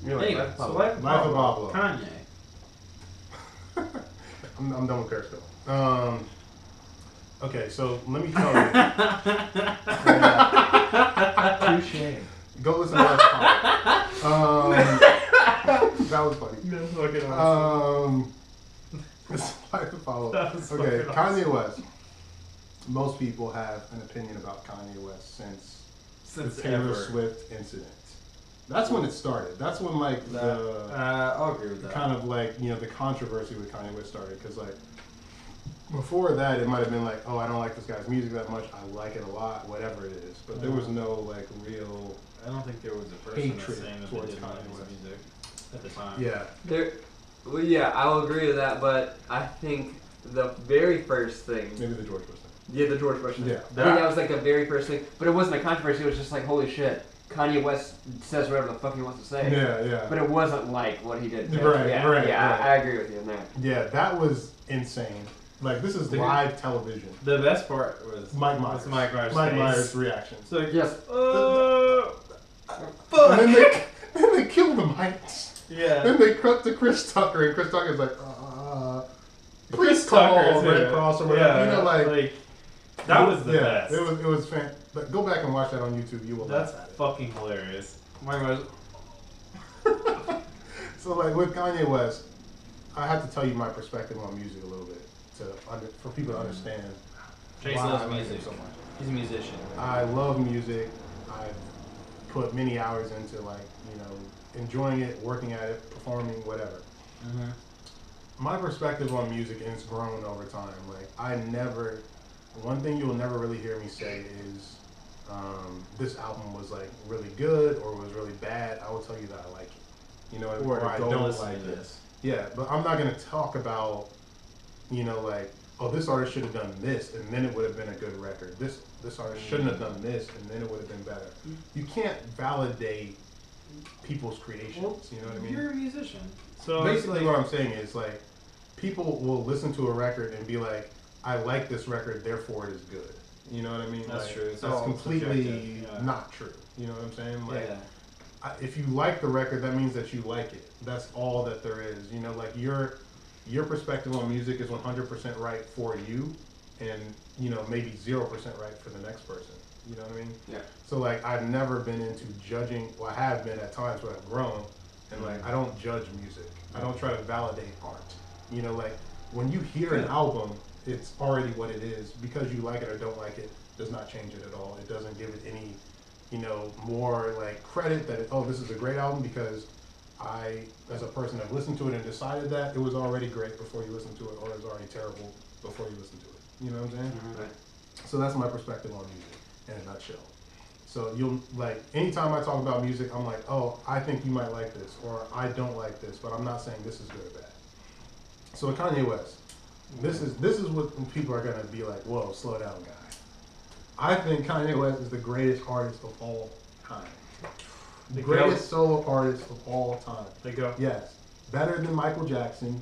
You're like, Anyway, so Life of Pablo. Kanye. I'm done with Periscope. Okay, so let me tell you. Touche. Go listen to Life of Pablo. That was funny. That's fucking awesome. Life of Pablo. That was Okay, fucking Kanye West. Most people have an opinion about Kanye West since the Taylor ever. Swift incident. That's when it started. That's when like the I'll agree with that. kind of like, you know, the controversy with Kanye West started, because like before that it might have been like, oh, I don't like this guy's music that much, I like it a lot, whatever it is, but there was no like real I don't think there was a person that's hatred saying that towards they didn't like Kanye his West. music at the time. Yeah, Well, yeah, I'll agree with that, but I think the very first thing. maybe the George Bush thing. Yeah, the George Bush thing. Yeah. I think that was like the very first thing, but it wasn't a controversy. It was just like, holy shit, Kanye West says whatever the fuck he wants to say. Yeah. But it wasn't like what he did. Right, yeah, right, yeah, right. I agree with you on that. Yeah, that was insane. Like, this is live television. The best part was Mike Myers. was Mike Myers' Mike face. Myers' reaction. So like, Yes. fuck. And then they killed the mics. Yeah. Then they cut to Chris Tucker, and Chris Tucker's like, please Chris call Tucker's Red it. Cross or whatever. Yeah, You know, like that was the best. It was fan. But go back and watch that on YouTube. You will That's laugh at it. fucking hilarious. Mike Myers. So like with Kanye West, I have to tell you my perspective on music a little bit for people to understand. Chase why I loves like him music. so much. He's a musician. I love music. I've put many hours into like, you know, enjoying it, working at it, performing, whatever. Mm-hmm. My perspective on music, and it's grown over time. Like one thing you'll never really hear me say is this album was like really good or was really bad. I will tell you that I like it. You know, or I don't like it. this. Yeah, but I'm not gonna talk about, you know, like, oh, this artist should have done this and then it would have been a good record. This artist shouldn't have done this and then it would have been better. You can't validate people's creations. You know what I mean? You're a musician. So basically, what I'm saying is like, people will listen to a record and be like, I like this record, therefore it is good. You know what I mean? That's like, true. It's That's all completely subjective, yeah. not true. You know what I'm saying? Like, yeah. if you like the record, that means that you like it. That's all that there is. You know, like your perspective on music is 100% right for you, and you know, maybe 0% right for the next person. You know what I mean? Yeah. So like, I've never been into judging. Well, I have been at times where I've grown, and like, I don't judge music. I don't try to validate art. You know, like when you hear an album, it's already what it is. Because you like it or don't like it does not change it at all. It doesn't give it any, you know, more like credit that this is a great album, because I, as a person, have listened to it and decided that it was already great before you listened to it, or it was already terrible before you listened to it. You know what I'm saying? Mm-hmm. Right. So that's my perspective on music in a nutshell. So you'll like, anytime I talk about music, I'm like, oh, I think you might like this, or I don't like this, but I'm not saying this is good or bad. So with Kanye West, this is what people are gonna be like, whoa, slow down, guy. I think Kanye West is the greatest artist of all time. The greatest solo artist of all time. They go. Yes. Better than Michael Jackson.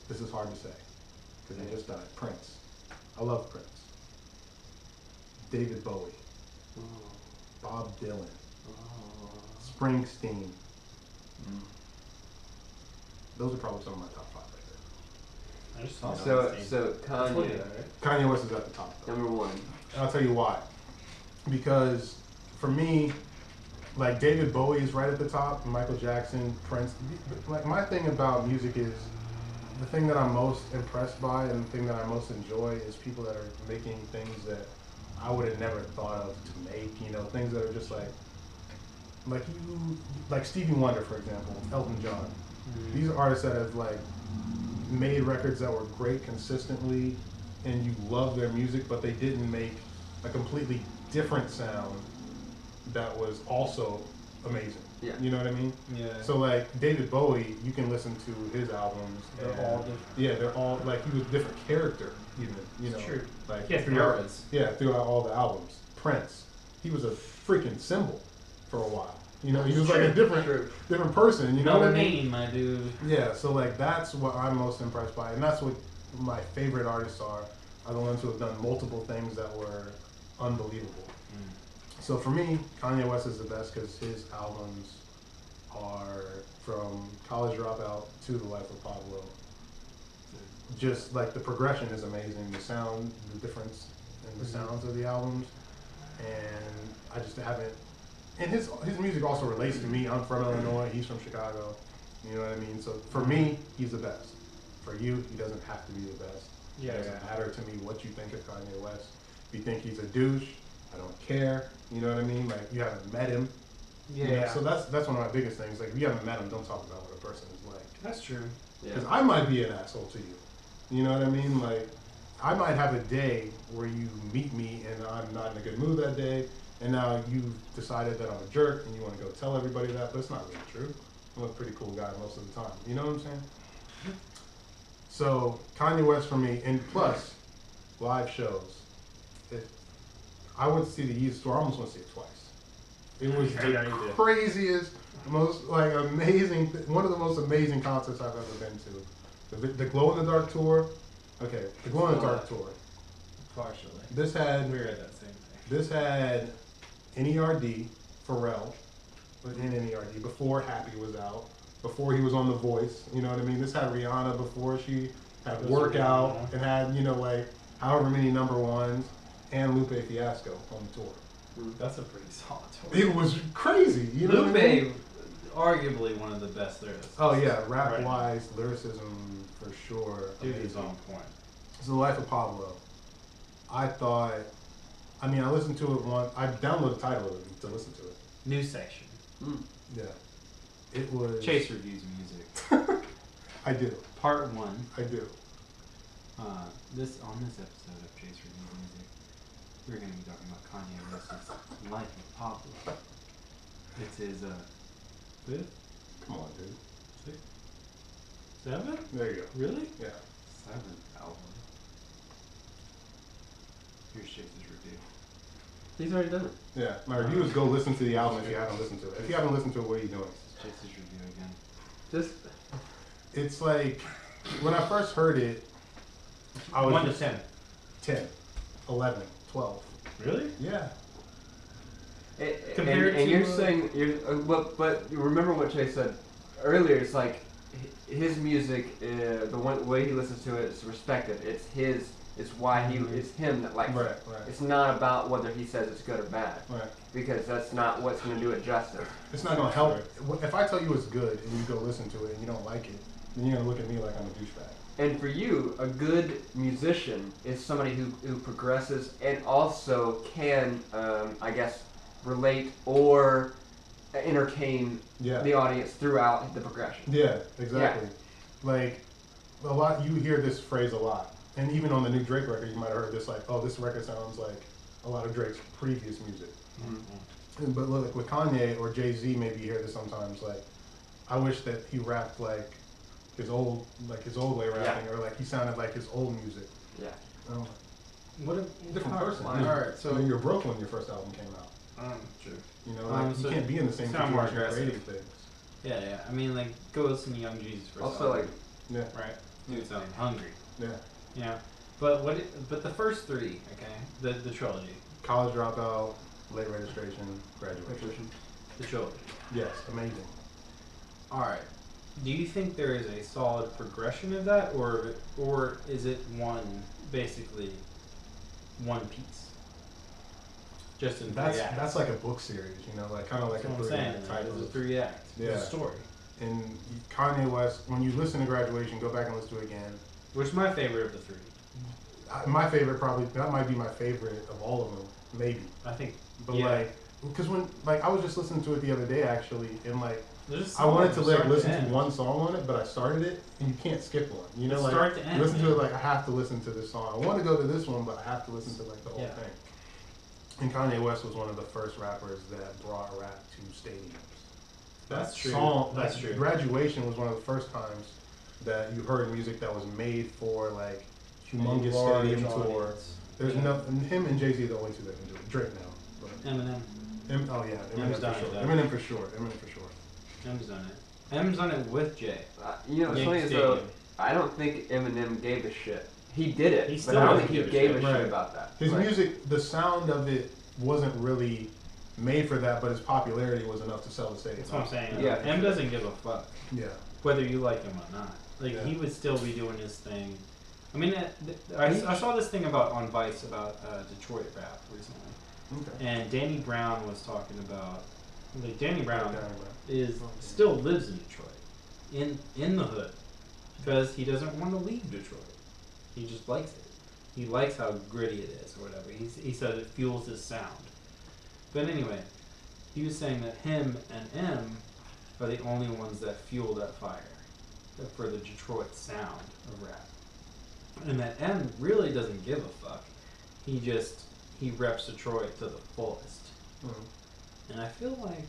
This is hard to say, because he just died. Prince. I love Prince. David Bowie. Bob Dylan. Springsteen. Those are probably some of my top 5 right there. I just saw So Kanye, Kanye West is at the top, though. number one. And I'll tell you why. Because for me, like, David Bowie is right at the top, Michael Jackson, Prince. Like, my thing about music is, the thing that I'm most impressed by and the thing that I most enjoy is people that are making things that I would have never thought of to make, you know, things that are just like Stevie Wonder, for example, Elton John. Mm-hmm. These are artists that have like made records that were great consistently, and you love their music, but they didn't make a completely different sound that was also amazing. Yeah. You know what I mean? Yeah. So like David Bowie, you can listen to his albums. They're all different. Yeah, they're all like, he was a different character, even. You know, It's true. Like He has throughout, eras. throughout all the albums. Prince, he was a freaking symbol for a while. You know, he was True. like a different person. You know what I mean? name, my dude. Yeah. So like, that's what I'm most impressed by, and that's what my favorite artists are the ones who have done multiple things that were unbelievable. So for me, Kanye West is the best because his albums are from College Dropout to The Life of Pablo. Just like the progression is amazing, the sound, the difference in the sounds of the albums, and I just haven't. And his music also relates to me. I'm from Illinois. He's from Chicago. You know what I mean? So for me, he's the best. For you, he doesn't have to be the best. Yeah, It doesn't matter to me what you think of Kanye West. If you think he's a douche, I don't care. You know what I mean? Like, you haven't met him. Yeah. You know? So that's one of my biggest things. Like, if you haven't met him, don't talk about what a person is like. That's true. Because I might be an asshole to you. You know what I mean? Like, I might have a day where you meet me and I'm not in a good mood that day, and now you've decided that I'm a jerk and you want to go tell everybody that, but it's not really true. I'm a pretty cool guy most of the time. You know what I'm saying? So, Kanye West for me, and plus, live shows. I went to see the Yeezus tour, I almost went to see it twice. It was the craziest, most like amazing, one of the most amazing concerts I've ever been to. The Glow in the Dark tour. Okay, the Glow in the Dark tour. Partially. This had We were at that same thing. this had NERD, Pharrell, in NERD before Happy was out, before he was on The Voice. You know what I mean? This had Rihanna before she had Workout and had like however many number ones, and Lupe Fiasco on the tour. That's a pretty solid tour. It was crazy. You know Lupe, what I mean? arguably one of the best there is. Oh yeah, rap-wise, lyricism for sure. Dude is on point. So The Life of Pablo. I thought, I listened to it once. I downloaded the title of it to listen to it. New section. Yeah. It was... Chase reviews music. I do. Part 1. I do. On this episode of Chase Reviews Music, we're going to be talking about Kanye West's Life of Pablo. It's his, 5th? Come on, dude. 6th? 7th? There you go. Really? Yeah. 7th album. Here's Chase's review. He's already done it. Yeah. My review is go listen to the album if you haven't listened to it. If you haven't listened to it, what are you doing? This is Chase's review again. Just It's like, when I first heard it, I was 1 to 10. 10, 11, 12. Really? Yeah. Compared and to, you're saying but you remember what Chase said earlier. It's like his music, the way he listens to it is respected. It's his. It's why it's him that likes it. Right. It's not about whether he says it's good or bad. Right. Because that's not what's going to do it justice. It's not going to help. If I tell you it's good and you go listen to it and you don't like it, then you're going to look at me like I'm a douchebag. And for you, a good musician is somebody who progresses and also can, I guess, relate or entertain the audience throughout the progression. Yeah, exactly. Yeah. Like, a lot, you hear this phrase a lot. And even on the new Drake record, you might have heard this, like, oh, this record sounds like a lot of Drake's previous music. Mm-hmm. But look, with Kanye or Jay-Z, maybe you hear this sometimes, like, I wish that he rapped like his old way of rapping, or like he sounded like his old music. Yeah. What a different person. All right, so you're broke when your first album came out. True. You know, like you can't be in the same situation creating things. Yeah. I mean, like, go listen to Young Jesus first. Also, album. like, right. Dude sounds hungry. Yeah. Yeah. But but the first 3, okay, the trilogy. College Dropout, Late Registration, Graduation. The trilogy. Yes, amazing. All right. Do you think there is a solid progression of that, or is it basically one piece? Just in 3 acts. That's like a book series, you know, like kind of like a 3-act title. It's a 3-act. Yeah. It's a story. And Kanye West, when you listen to Graduation, go back and listen to it again. Which is my favorite of the 3. My favorite that might be my favorite of all of them, maybe. I think. But like, because when I was just listening to it the other day actually, and like I wanted to like listen to one song on it, but I started it, and you can't skip one. You know, like start to end, listen to it like I have to listen to this song. I want to go to this one, but I have to listen to like the whole thing. And Kanye West was one of the first rappers that brought rap to stadiums. That's true. That's true. Graduation was one of the first times that you heard music that was made for like humongous stadium tour. There's him and Jay-Z are the only 2 that can do it. Drake now. But Eminem. Eminem for sure. Eminem for sure. Eminem's done it. Eminem's done it with Jay. You know, what's funny is though, I don't think Eminem gave a shit. He did it, but I don't think he gave a shit about that. His music, the sound of it wasn't really made for that, but his popularity was enough to sell the stadium. That's what I'm saying. Yeah. M doesn't give a fuck. Yeah. Whether you like him or not. Like, he would still be doing his thing. I mean, I saw this thing on Vice about Detroit rap recently. Okay. And Danny Brown was talking about, like, Danny Brown still lives in Detroit, in the hood, because he doesn't want to leave Detroit. He just likes it. He likes how gritty it is, or whatever. He said it fuels his sound. But anyway, he was saying that him and M are the only ones that fuel that fire for the Detroit sound of rap. And that M really doesn't give a fuck. He reps Detroit to the fullest. Mm-hmm. And I feel like,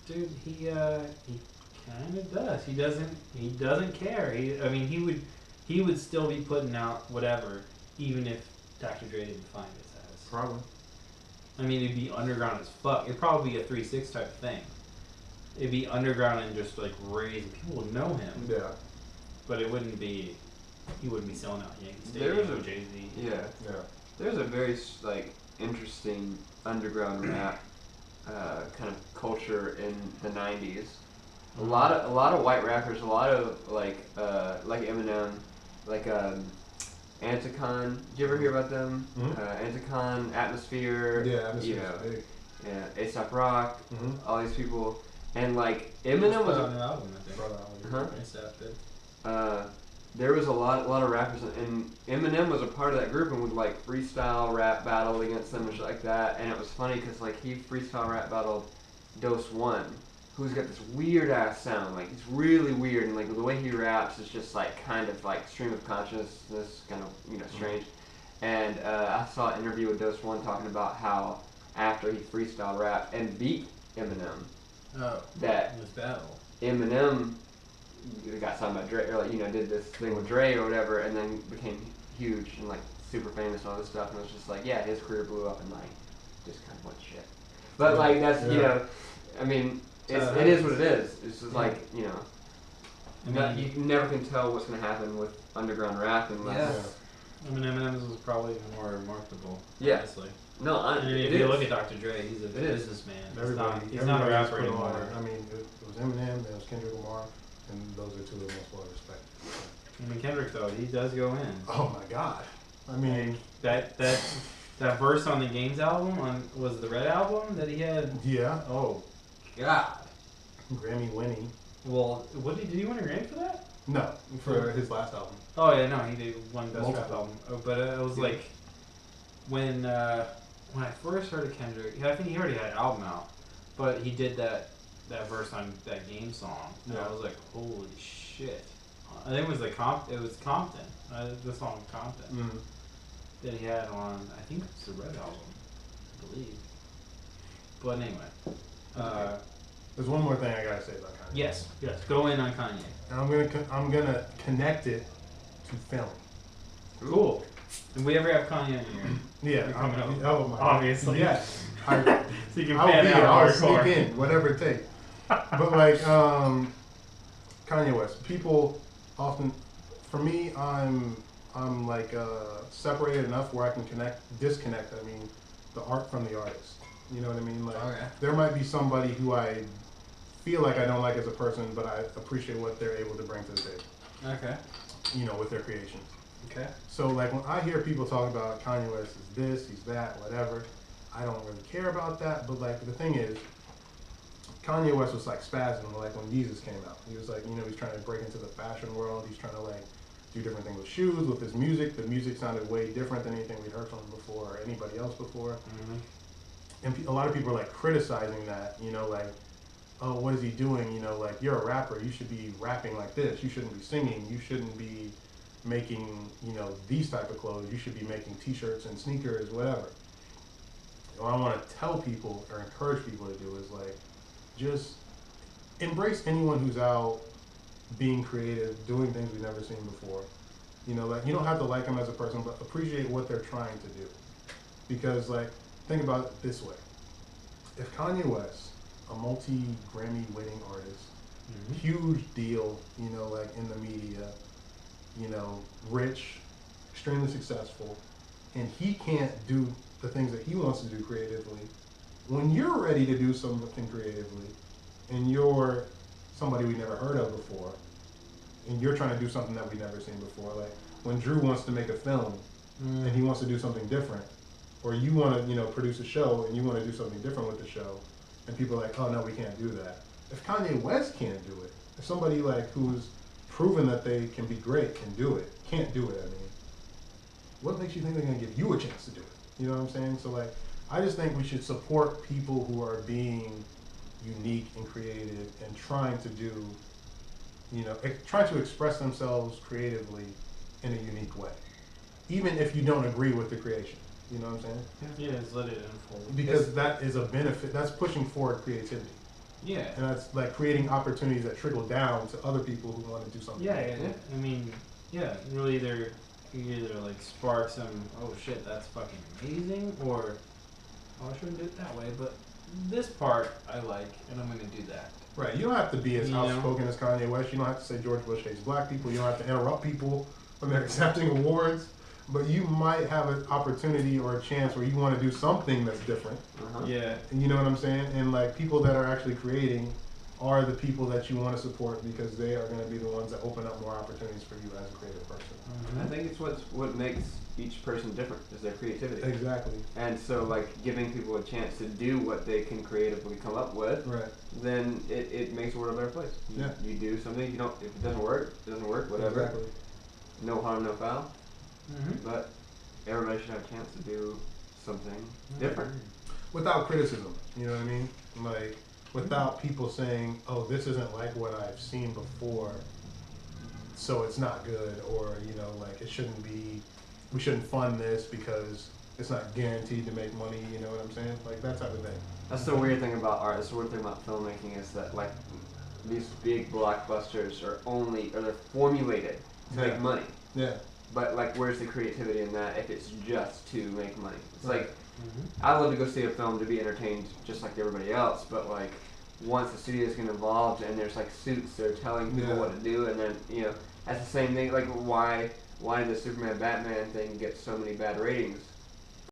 dude, he kind of does. He doesn't care. He would still be putting out whatever, even if Dr. Dre didn't find his ass. Probably. I mean, it'd be underground as fuck. It'd probably be a 3-6 type of thing. It'd be underground and just like raised. People would know him. Yeah. But it wouldn't be. He wouldn't be selling out Yankee There Stadium was or Jay-Z. Yeah. There's a very like interesting underground rap kind of culture in the '90s. A lot of white rappers, a lot of like Eminem, like Anticon. Did you ever hear about them? Mm-hmm. Anticon, Atmosphere. Yeah, Atmosphere. You know, yeah, A$AP Rock. Mm-hmm. All these people, and like Eminem was on an album, I think. A$AP did. There was a lot of rappers, and Eminem was a part of that group and would like freestyle rap battle against them and shit like that. And it was funny because like he freestyle rap battled Dose One, who's got this weird ass sound. Like it's really weird, and like the way he raps is just like kind of like stream of consciousness, kind of strange. And I saw an interview with Dose One talking about how after he freestyle rapped and beat Eminem, that this battle, Eminem got signed by Dre, or like did this thing with Dre or whatever, and then became huge and like super famous and all this stuff. And it was just like, yeah, his career blew up and like just kind of went shit. But like that's I mean, it is what it is. It's just like you never can tell what's gonna happen with underground rap unless. Yeah. I mean, Eminem's was probably even more remarkable. Yeah. Honestly. No, if you look at Dr. Dre, he's a businessman. He's not a rapper anymore. I mean, it was Eminem, it was Kendrick Lamar, and those are two of the most well respected. I mean, Kendrick though, he does go in. Oh my God! I mean, that verse on the Games album was the Red album that he had. Yeah. Oh, God. Grammy winning. Well, did he win a Grammy for that? No, for his last album. Oh yeah, no, he did one best rap album. But it was like when I first heard of Kendrick, I think he already had an album out, but he did that verse on that Game song, and I was like, holy shit! I think it was Compton, the song Compton that he had on. I think it's the Red album, I believe. But anyway, there's one more thing I gotta say about Kanye. Yes, go in on Kanye. And I'm gonna connect it to film. Cool. Did we ever have Kanye in here? Yeah, obviously. Yes. So you can fan out I'll hardcore. sneak in, whatever it takes. But like Kanye West, people often, for me, I'm like separated enough where I can disconnect. I mean, the art from the artist. You know what I mean? Like there might be somebody who I feel like I don't like as a person, but I appreciate what they're able to bring to the table. Okay. With their creations. Okay. So like when I hear people talk about Kanye West is this, he's that, whatever, I don't really care about that. But like the thing is, Kanye West was like spazzing like when Jesus came out. He was like, he's trying to break into the fashion world. He's trying to like do different things with shoes, with his music. The music sounded way different than anything we'd heard from him before or anybody else before. Mm-hmm. And a lot of people are like criticizing that, like, oh, what is he doing? Like you're a rapper, you should be rapping like this. You shouldn't be singing. You shouldn't be making, these type of clothes. You should be making t-shirts and sneakers, whatever. What I want to tell people or encourage people to do is like, just embrace anyone who's out being creative, doing things we've never seen before. Like you don't have to like them as a person, but appreciate what they're trying to do. Because like, think about it this way. If Kanye West, a multi-Grammy winning artist, huge deal, like in the media, rich, extremely successful, and he can't do the things that he wants to do creatively, when you're ready to do something creatively, and you're somebody we never heard of before, and you're trying to do something that we've never seen before, like when Drew wants to make a film and he wants to do something different, or you want to, produce a show and you want to do something different with the show, and people are like, oh no, we can't do that. If Kanye West can't do it, if somebody like who's proven that they can be great can do it, can't do it, I mean, what makes you think they're gonna give you a chance to do it? You know what I'm saying? So like, I just think we should support people who are being unique and creative and trying to do, trying to express themselves creatively in a unique way, even if you don't agree with the creation. You know what I'm saying? Yeah, just let it unfold. Because that is a benefit. That's pushing forward creativity. Yeah. And that's like creating opportunities that trickle down to other people who want to do something. Yeah. I mean, yeah, really you either like spark some, oh shit, that's fucking amazing, or, oh, I shouldn't do it that way, but this part I like, and I'm gonna do that. Right. You don't have to be as outspoken as Kanye West. You don't have to say George Bush hates black people. You don't have to interrupt people when they're accepting awards. But you might have an opportunity or a chance where you want to do something that's different. Yeah. And you know what I'm saying? And like people that are actually creating are the people that you want to support because they are going to be the ones that open up more opportunities for you as a creative person. Mm-hmm. I think it's what makes each person different is their creativity. Exactly. And so like giving people a chance to do what they can creatively come up with, right, then it makes the world a better place. You do something, if it doesn't work, whatever. Exactly. No harm, no foul. Mm-hmm. But everybody should have a chance to do something different. Without criticism, you know what I mean? Like, without people saying, oh, this isn't like what I've seen before, so it's not good, or, like it shouldn't be, we shouldn't fund this because it's not guaranteed to make money, you know what I'm saying? Like, that type of thing. That's the weird thing about art, that's the weird thing about filmmaking is that, like, these big blockbusters they're formulated to make money. Yeah. But like, where's the creativity in that if it's just to make money? It's right. like, I love to go see a film to be entertained just like everybody else, but like, once the studios get involved and there's like suits, they're telling people what to do, and then, that's the same thing, like, why did the Superman Batman thing get so many bad ratings?